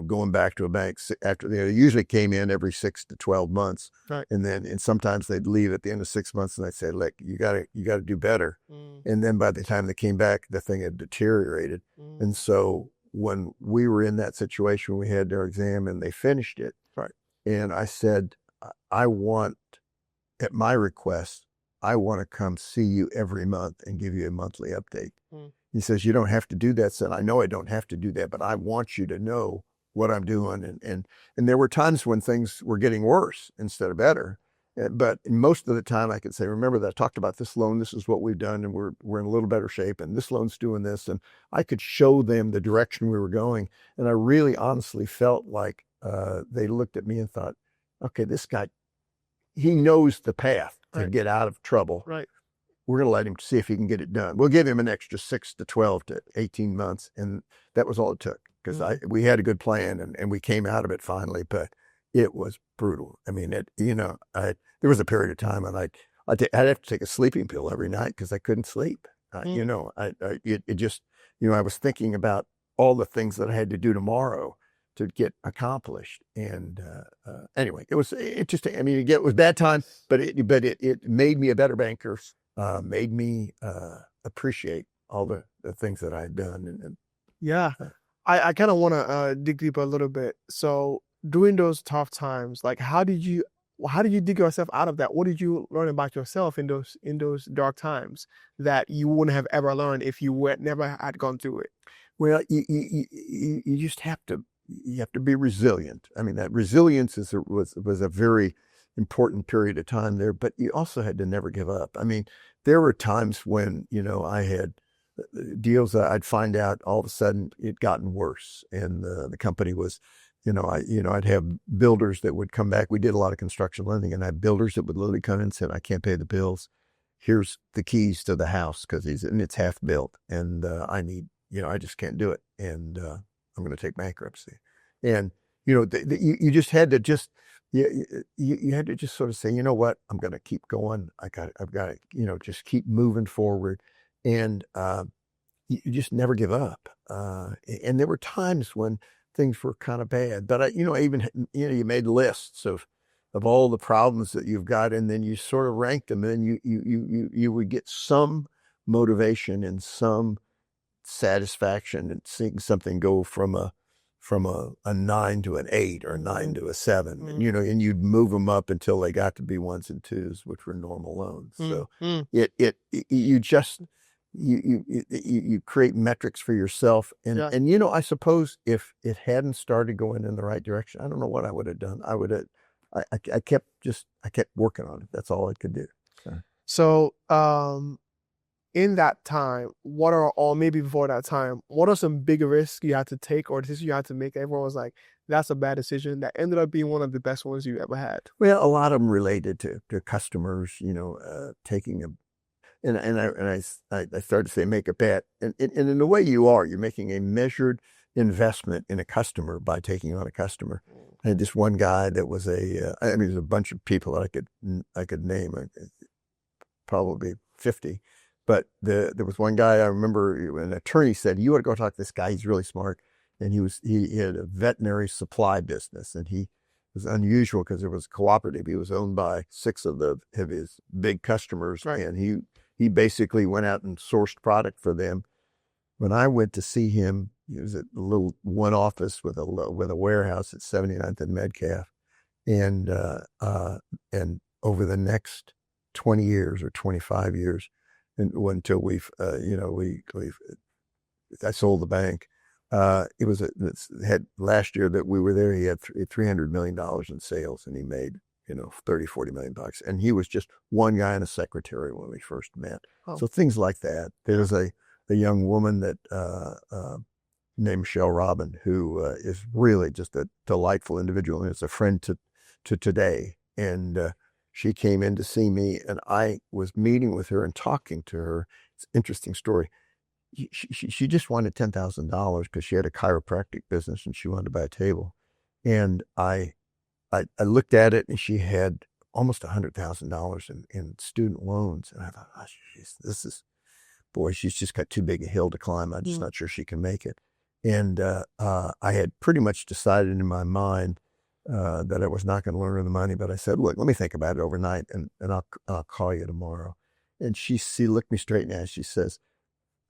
going back to a bank after they usually came in every 6 to 12 months.
Right.
And sometimes they'd leave at the end of 6 months, and I'd say, look, you gotta do better. And then by the time they came back, the thing had deteriorated. And so when we were in that situation, we had their exam and they finished it.
Right.
And I said, at my request, I want to come see you every month and give you a monthly update. He says, you don't have to do that. I said, I know I don't have to do that, but I want you to know what I'm doing. And there were times when things were getting worse instead of better. But most of the time I could say, remember that I talked about this loan, this is what we've done, and we're in a little better shape, and this loan's doing this. And I could show them the direction we were going. And I really honestly felt like they looked at me and thought, okay, this guy, he knows the path to get out of trouble.
Right.
We're going to let him see if he can get it done. We'll give him an extra 6 to 12 to 18 months. And that was all it took, because we had a good plan, and we came out of it finally, but it was brutal. I mean, there was a period of time when I'd have to take a sleeping pill every night because I couldn't sleep. I was thinking about all the things that I had to do tomorrow to get accomplished. And anyway, it was bad time, but it made me a better banker, made me appreciate all the things that I had done.
Yeah. I kind of want to dig deeper a little bit. So during those tough times, like how did you dig yourself out of that? What did you learn about yourself in those dark times that you wouldn't have ever learned if you never had gone through it?
Well, you just have to you have to be resilient. I mean, that resilience was a very important period of time there, but you also had to never give up. I mean, there were times when, I had deals that I'd find out all of a sudden it gotten worse, and the company was, I'd have builders that would come back. We did a lot of construction lending, and I had builders that would literally come in and said, "I can't pay the bills. Here's the keys to the house because it's half built, and I need, I just can't do it, and I'm going to take bankruptcy." And you just had to you had to just sort of say, you know what, I'm going to keep going. I've got to, just keep moving forward, and you just never give up. And there were times when things were kind of bad, but I even, you made lists of all the problems that you've got, and then you sort of ranked them, and you would get some motivation and some satisfaction in seeing something go from a 9 to an 8 or a 9 to a 7, and you'd move them up until they got to be 1s and 2s, which were normal loans. So you create metrics for yourself, and I suppose if it hadn't started going in the right direction, I don't know what I would have done. I kept working on it. That's all I could do.
So in that time, or maybe before that time, what are some big risks you had to take or decisions you had to make? Everyone was like, that's a bad decision that ended up being one of the best ones you ever had.
Well, a lot of them related to customers, taking and I started to say, make a bet. And in the way you're making a measured investment in a customer by taking on a customer. I had this one guy that was there's a bunch of people that I could name, probably 50. But there was one guy I remember, an attorney said, "You ought to go talk to this guy. He's really smart." And he had a veterinary supply business, and he was unusual because it was cooperative. He was owned by 6 of his big customers, right. And he basically went out and sourced product for them. When I went to see him, he was at a little one office with a warehouse at 79th and Metcalf, and over the next 20 years or 25 years. Until I sold the bank. Had last year that we were there, he had $300 million in sales, and he made, $30-40 million. And he was just one guy and a secretary when we first met. Oh. So things like that. There's a young woman that named Michelle Robin, who is really just a delightful individual, and is a friend to today. And she came in to see me, and I was meeting with her and talking to her. It's an interesting story. She just wanted $10,000 because she had a chiropractic business and she wanted to buy a table. And I looked at it, and she had almost $100,000 in student loans. And I thought, she's just got too big a hill to climb. I'm just not sure she can make it. And I had pretty much decided in my mind that I was not going to loan her the money, but I said, "Look, let me think about it overnight, and I'll call you tomorrow." And she looked me straight in the eyes. She says,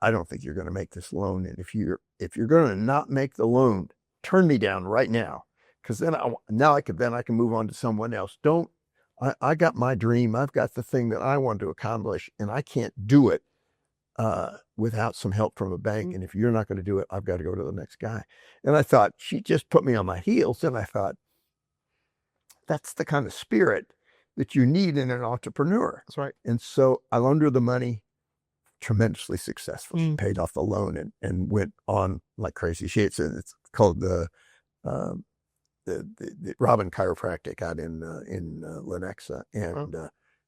"I don't think you're going to make this loan, and if you're going to not make the loan, turn me down right now, because then I can move on to someone else. I got my dream. I've got the thing that I want to accomplish, and I can't do it without some help from a bank. And if you're not going to do it, I've got to go to the next guy." And I thought, she just put me on my heels, and I thought, that's the kind of spirit that you need in an entrepreneur.
That's right.
And so I loaned her the money, tremendously successful. She paid off the loan and went on like crazy. It's called the Robin Chiropractic out in Lenexa, and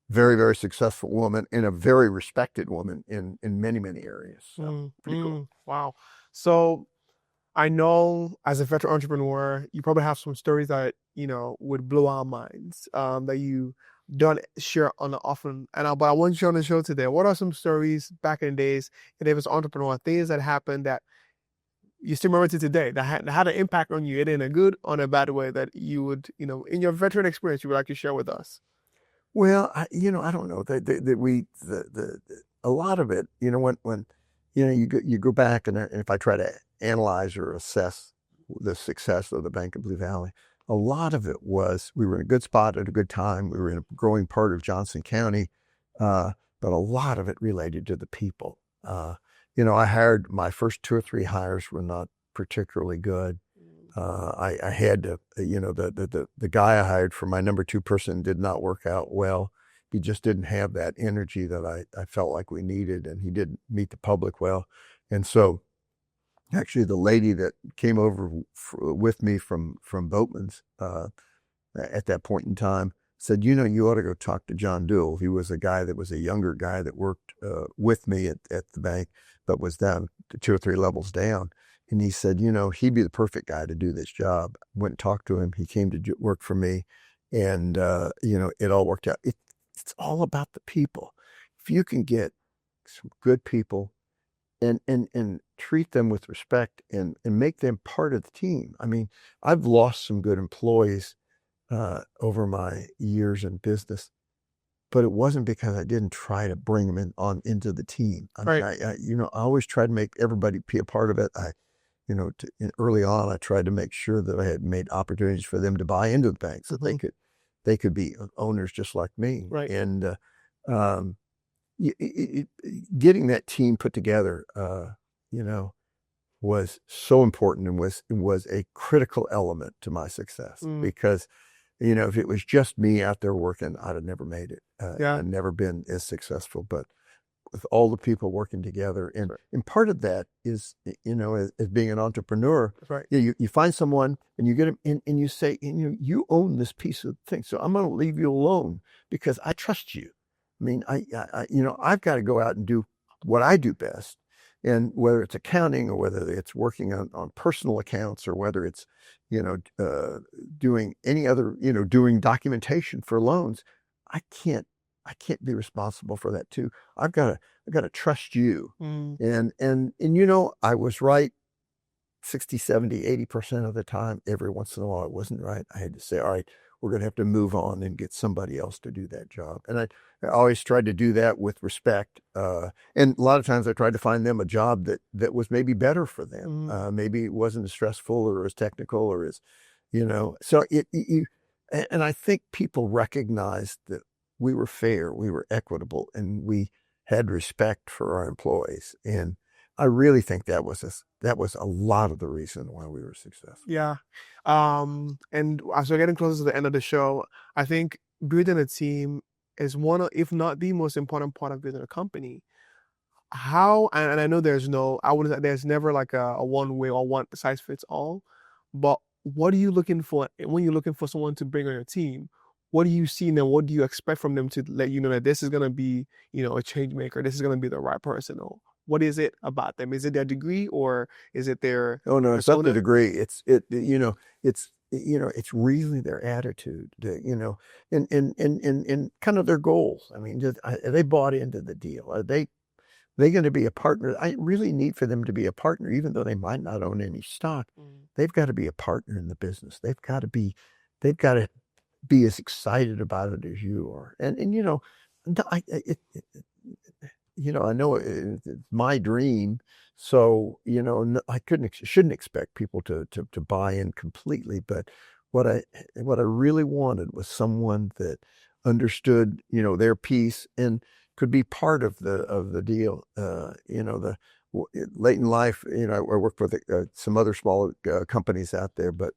very, very successful woman, and a very respected woman in many, many areas. So pretty cool.
Wow. So I know as a veteran entrepreneur, you probably have some stories that, would blow our minds, that you don't share on often. But I want you on the show today. What are some stories back in the days, and if it's entrepreneur, things that happened that you still remember to today that had an impact on you, in a good or in a bad way, that you would, in your veteran experience, you would like to share with us?
Well, I don't know a lot of it, when you go back, and if I try to analyze or assess the success of the Bank of Blue Valley, a lot of it was we were in a good spot at a good time. We were in a growing part of Johnson County, but a lot of it related to the people. I hired, my first 2 or 3 hires were not particularly good. I had to, the guy I hired for my number 2 person did not work out well. He just didn't have that energy that I felt like we needed, and he didn't meet the public well. And so actually the lady that came over with me from Boatman's at that point in time said, you ought to go talk to John Duell. He was a guy that was a younger guy that worked with me at the bank, but was down 2 or 3 levels down. And he said, he'd be the perfect guy to do this job. Went and talked to him. He came to work for me, and it all worked out. It's all about the people. If you can get some good people and treat them with respect and make them part of the team. I mean, I've lost some good employees over my years in business, but it wasn't because I didn't try to bring them into the team. I mean,
Right.
I always tried to make everybody be a part of it. Early on, I tried to make sure that I had made opportunities for them to buy into the bank so they could be owners just like me.
Right.
And getting that team put together, was so important and was a critical element to my success. Because, if it was just me out there working, I'd have never made it.
Yeah.
I'd never been as successful. But with all the people working together, and part of that is, as being an entrepreneur,
That's right.
you find someone and you get them in, and you say, you own this piece of thing, so I'm going to leave you alone because I trust you. I mean, I've got to go out and do what I do best. And whether it's accounting or whether it's working on personal accounts or whether it's, doing any other, doing documentation for loans, I can't be responsible for that too. I've got to trust you. And I was right 60, 70, 80% of the time. Every once in a while it wasn't right. I had to say, all right, we're going to have to move on and get somebody else to do that job. And I always tried to do that with respect. And a lot of times I tried to find them a job that was maybe better for them. Maybe it wasn't as stressful or as technical or as, so and I think people recognized that we were fair, we were equitable, and we had respect for our employees. And I really think that was a lot of the reason why we were successful.
Yeah. And as we're getting closer to the end of the show, I think building a team is one of, if not the most important part of building a company. How, and I know there's never like a one way or one size fits all, but what are you looking for when you're looking for someone to bring on your team? What do you see in them? What do you expect from them to let you know that this is going to be, a change maker? This is going to be the right person? Or what is it about them? Is it their degree or is it their
Oh no, it's not the
persona?
degree. It's really their attitude, and kind of their goals. I mean, are they bought into the deal? Are they going to be a partner? I really need for them to be a partner, even though they might not own any stock. They've got to be a partner in the business. They've got to be as excited about it as you are. And I know it's my dream, so I shouldn't expect people to buy in completely. But what I really wanted was someone that understood their piece and could be part of the deal. Late in life, I worked with some other small companies out there, but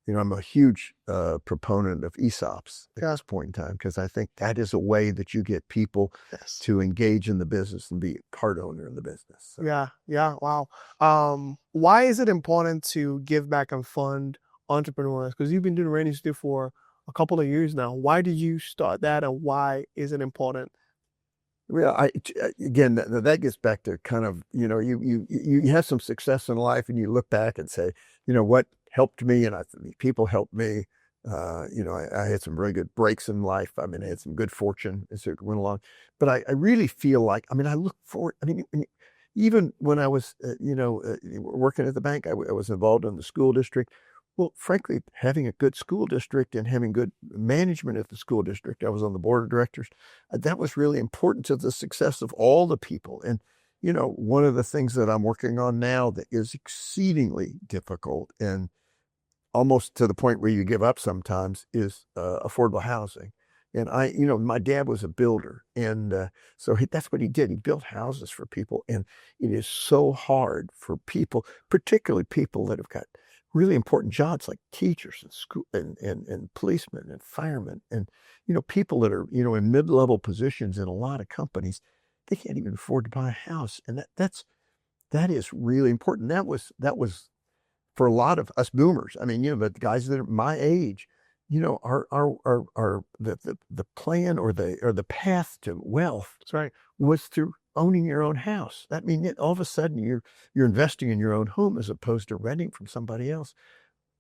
I'm a huge proponent of ESOPs at this point in time, because I think that is a way that you get people to engage in the business and be a part owner in the business. So.
Yeah. Wow. Why is it important to give back and fund entrepreneurs? Because you've been doing Rainy Studio for a couple of years now. Why did you start that, and why is it important?
Well, again, that gets back to kind of, you have some success in life and you look back and say, what helped me, and people helped me. I had some very good breaks in life. I mean, I had some good fortune as it went along. But I really feel like, I look forward. Even when I was, working at the bank, I was involved in the school district. Well, frankly, having a good school district and having good management at the school district, I was on the board of directors, that was really important to the success of all the people. And, one of the things that I'm working on now that is exceedingly difficult and almost to the point where you give up sometimes is affordable housing. And my dad was a builder, and so that's what he did. He built houses for people, and it is so hard for people, particularly people that have got really important jobs like teachers and school and policemen and firemen and, people that are, in mid-level positions in a lot of companies, they can't even afford to buy a house. And that is really important. That was for a lot of us boomers. I mean, the guys that are my age, are the plan or the path to wealth.
That's right.
Was through owning your own house. That means all of a sudden you're investing in your own home as opposed to renting from somebody else.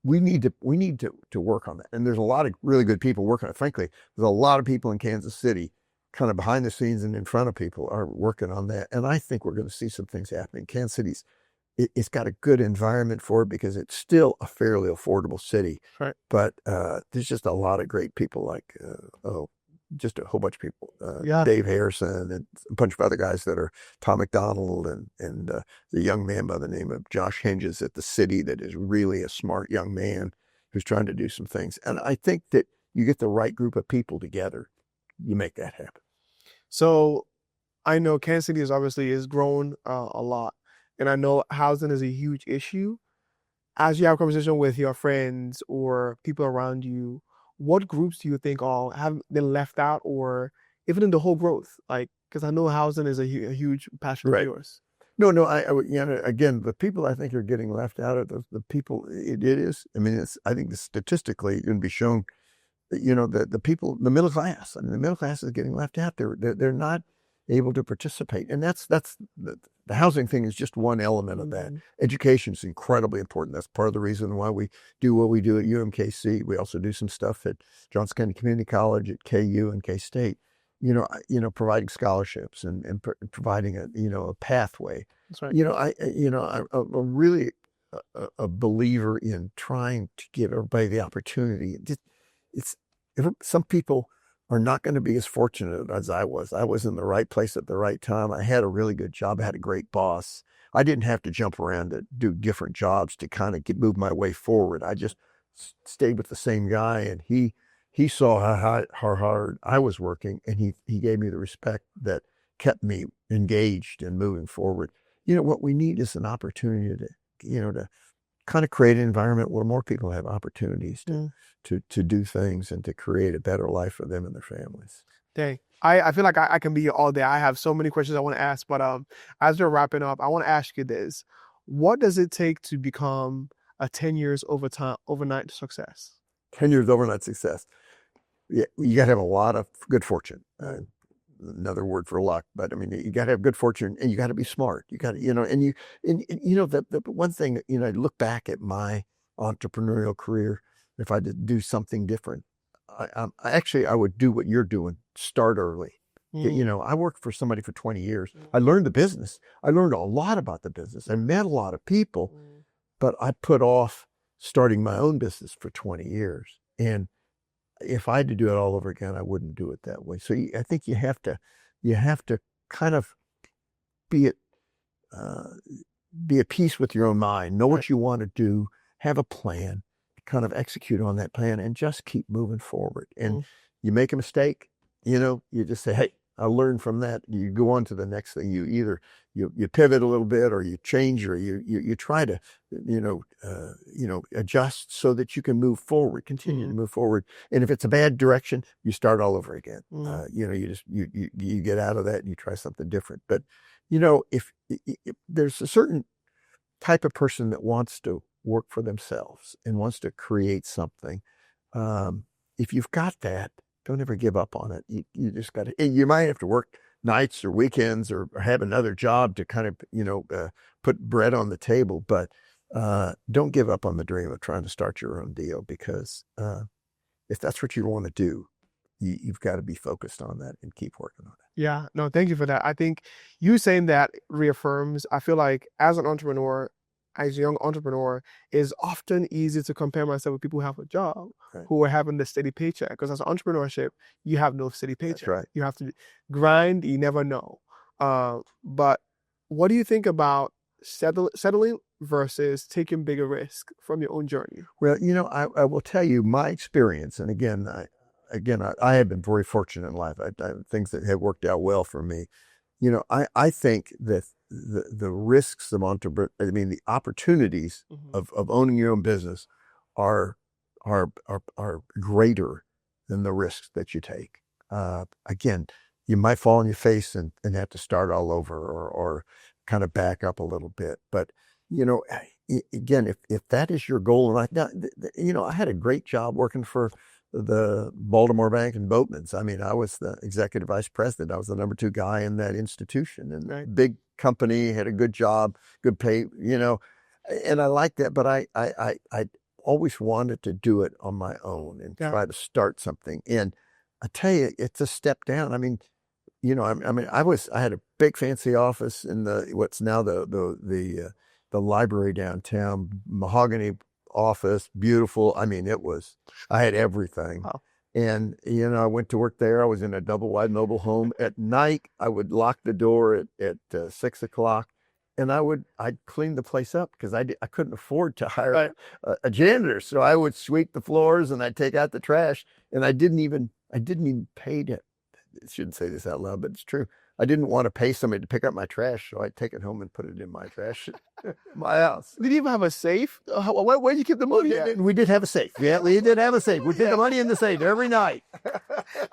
We need to work on that. And there's a lot of really good people working on it. Frankly, there's a lot of people in Kansas City, kind of behind the scenes and in front of people, are working on that. And I think we're going to see some things happening. Kansas City's it's got a good environment for it because it's still a fairly affordable city.
Right.
But there's just a lot of great people like just a whole bunch of people.
Yeah.
Dave Harrison and a bunch of other guys that are Tom McDonald and the young man by the name of Josh Hinges at the city that is really a smart young man who's trying to do some things. And I think that you get the right group of people together, you make that happen.
So I know Kansas City is grown a lot. And I know housing is a huge issue. As you have a conversation with your friends or people around you, what groups do you think have been left out, or even in the whole growth? Like, because I know housing is a huge passion of
Right.
yours.
No, again, the people I think are getting left out are the people it is. I mean, I think statistically it can be shown, the people, the middle class. I mean, the middle class is getting left out. They're not able to participate. And that's the housing thing is just one element of that. Education is incredibly important. That's part of the reason why we do what we do at UMKC. We also do some stuff at Johnson County Community College, at KU and K-State, providing scholarships and providing a pathway.
That's right.
I'm really a believer in trying to give everybody the opportunity. Some people are not going to be as fortunate as I was. I was in the right place at the right time. I had a really good job. I had a great boss. I didn't have to jump around to do different jobs to kind of move my way forward. I just stayed with the same guy, and he saw how hard I was working, and he gave me the respect that kept me engaged and moving forward. What we need is an opportunity to kind of create an environment where more people have opportunities to do things and to create a better life for them and their families.
Dang. I feel like I can be here all day. I have so many questions I want to ask, but as we're wrapping up, I want to ask you this. What does it take to become a 10 years overnight success?
10 years overnight success. Yeah, you got to have a lot of good fortune. Another word for luck, but I mean, you got to have good fortune, and you got to be smart. You got to, the one thing, I look back at my entrepreneurial career. If I did do something different, I would do what you're doing. Start early. I worked for somebody for 20 years. I learned the business. I learned a lot about the business. I met a lot of people, but I put off starting my own business for 20 years. And if I had to do it all over again, I wouldn't do it that way. So I think you have to kind of be at peace with your own mind, know what you want to do, have a plan, kind of execute on that plan, and just keep moving forward. And you make a mistake, you just say, hey, I learned from that. You go on to the next thing. You either you pivot a little bit, or you change, or you try to adjust so that you can move forward, continue to move forward. And if it's a bad direction, you start all over again. You get out of that and you try something different. But if there's a certain type of person that wants to work for themselves and wants to create something, if you've got that, don't ever give up on it. You just got to, you might have to work nights or weekends or have another job to kind of, put bread on the table, but don't give up on the dream of trying to start your own deal, because if that's what you want to do, you've got to be focused on that and keep working on it.
Yeah, no, thank you for that. I think you saying that reaffirms, I feel like as a young entrepreneur, it's often easy to compare myself with people who have a job,
Right.
who are having the steady paycheck. Because as entrepreneurship, you have no steady paycheck.
That's right.
You have to grind. You never know. But what do you think about settling versus taking bigger risk from your own journey?
Well, I will tell you my experience. And again, I have been very fortunate in life. I things that have worked out well for me. I think that the risks of the opportunities of owning your own business are are greater than the risks that you take. Again, you might fall on your face and have to start all over or kind of back up a little bit. But, again, if that is your goal in life, now, I had a great job working for the Baltimore Bank and Boatman's. I mean, I was the executive vice president. I was the number 2 guy in that institution, and big company, had a good job, good pay, and I liked that. But I always wanted to do it on my own and try to start something. And I tell you, it's a step down. I mean, I had a big fancy office in what's now the library downtown, mahogany office, beautiful. I mean, I had everything.
Wow.
And, I went to work there. I was in a double wide mobile home. At night, I would lock the door at 6 o'clock, and I'd clean the place up because I couldn't afford to hire a janitor. So I would sweep the floors and I'd take out the trash, and I didn't even pay to, I shouldn't say this out loud, but it's true. I didn't want to pay somebody to pick up my trash, so I'd take it home and put it in my trash at my house.
Did you even have a safe? Where'd you keep the money at?
We did have a safe. Yeah, we did have a safe. We put the money in the safe every night.
I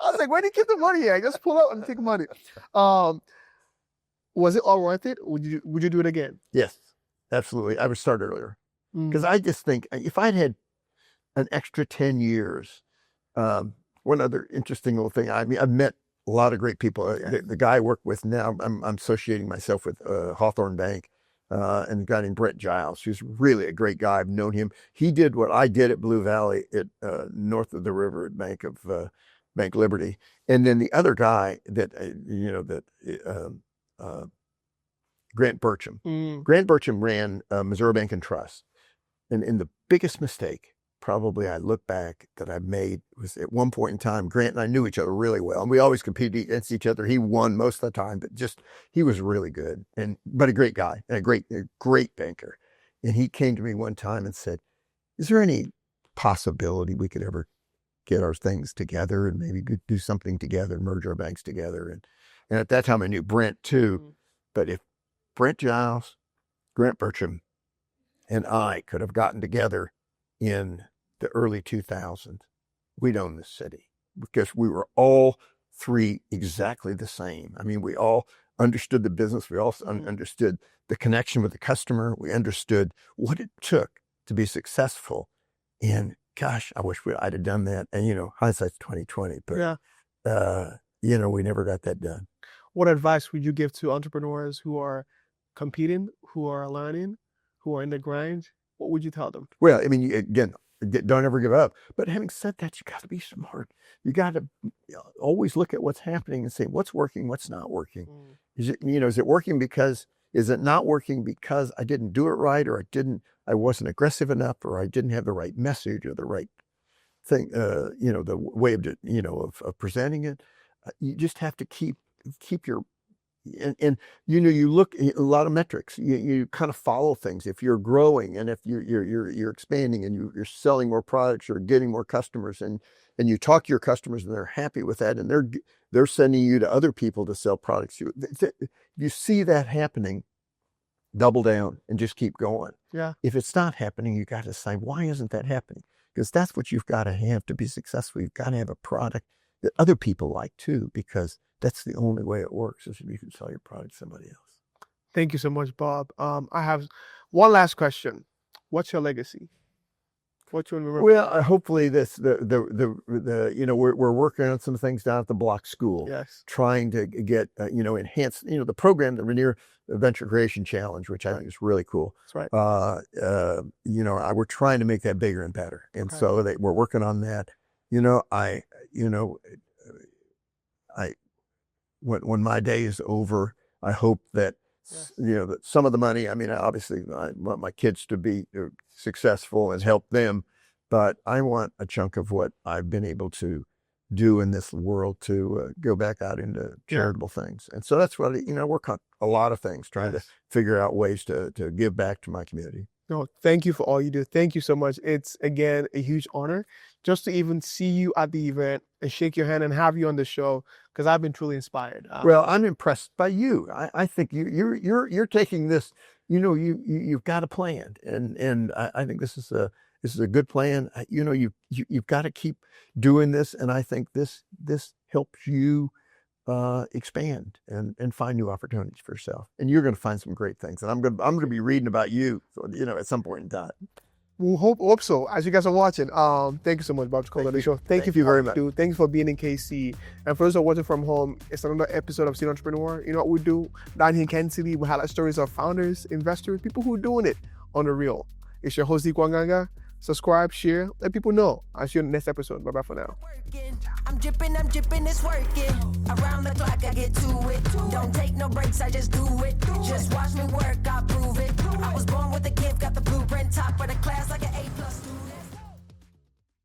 was like, where did you keep the money at? Just pull out and take money. Was it all worth it? Would you do it again?
Yes, absolutely. I would start earlier because I just think if I'd had an extra 10 years, one other interesting little thing. I mean, I've met a lot of great people. The guy I work with now, I'm associating myself with Hawthorne Bank, and a guy named Brett Giles, who's really a great guy. I've known him. He did what I did at Blue Valley at north of the river at Bank Liberty. And then the other guy that, Grant Burcham. Grant Burcham ran Missouri Bank and Trust. And the biggest mistake probably I look back that I made was at one point in time, Grant and I knew each other really well, and we always competed against each other. He won most of the time, but he was really good, but a great guy and a great banker. And he came to me one time and said, "Is there any possibility we could ever get our things together and maybe do something together, merge our banks together?" And at that time I knew Brent too, but if Brent Giles, Grant Burcham, and I could have gotten together in the early 2000s, we'd own this city because we were all three exactly the same. I mean, we all understood the business. We all understood the connection with the customer. We understood what it took to be successful. And gosh, I wish I'd have done that. And, hindsight's 2020, but, we never got that done.
What advice would you give to entrepreneurs who are competing, who are learning, who are in the grind? What would you tell them?
Well, I mean, again, don't ever give up. But having said that, you got to be smart. You got to always look at what's happening and say, what's working, what's not working. Is it working is it not working because I didn't do it right, or I wasn't aggressive enough, or I didn't have the right message or the right thing, the way of presenting it. You just have to keep your, and you look at a lot of metrics. You kind of follow things. If you're growing and if you're expanding and you're selling more products or getting more customers, and you talk to your customers and they're happy with that, and they're sending you to other people to sell products. You see that happening, double down and just keep going.
Yeah.
If it's not happening, you got to say, why isn't that happening? Because that's what you've got to have to be successful. You've got to have a product that other people like too, because that's the only way it works, is if you can sell your product to somebody else.
Thank you so much, Bob. I have one last question. What's your legacy? What you remember?
Well, hopefully we're working on some things down at the Block School.
Yes.
Trying to get enhance the program, the Regnier Venture Creation Challenge, which I think is really cool.
That's right.
We're trying to make that bigger and better, and so we're working on that. When my day is over, I hope that, that some of the money, I mean, obviously I want my kids to be successful and help them, but I want a chunk of what I've been able to do in this world to go back out into charitable things. And so that's what, work on a lot of things, trying to figure out ways to give back to my community.
No, thank you for all you do. Thank you so much. It's, again, a huge honor. just to even see you at the event and shake your hand and have you on the show, because I've been truly inspired.
Well, I'm impressed by you. I think you're taking this. You've got a plan, and I think this is a good plan. You've got to keep doing this, and I think this helps you expand and find new opportunities for yourself. And you're going to find some great things. And I'm going to be reading about you, at some point in time.
We hope so. As you guys are watching, thank you so much, Bob, to call on the show. Thank you very much, dude. Thank you for being in KC. And for those who are watching from home, it's another episode of City Entrepreneur. You know what we do down here in Kansas City? We highlight stories of founders, investors, people who are doing it on the real. It's your host, Kwanganga. Subscribe, share, let people know. I'll see you in the next episode. Bye-bye for now.
I'm dripping, it's working. Around the clock, I get to it. Don't take no breaks, I just do it. Just watch me work, I prove it. I was born with a gift, got the blueprint, top of the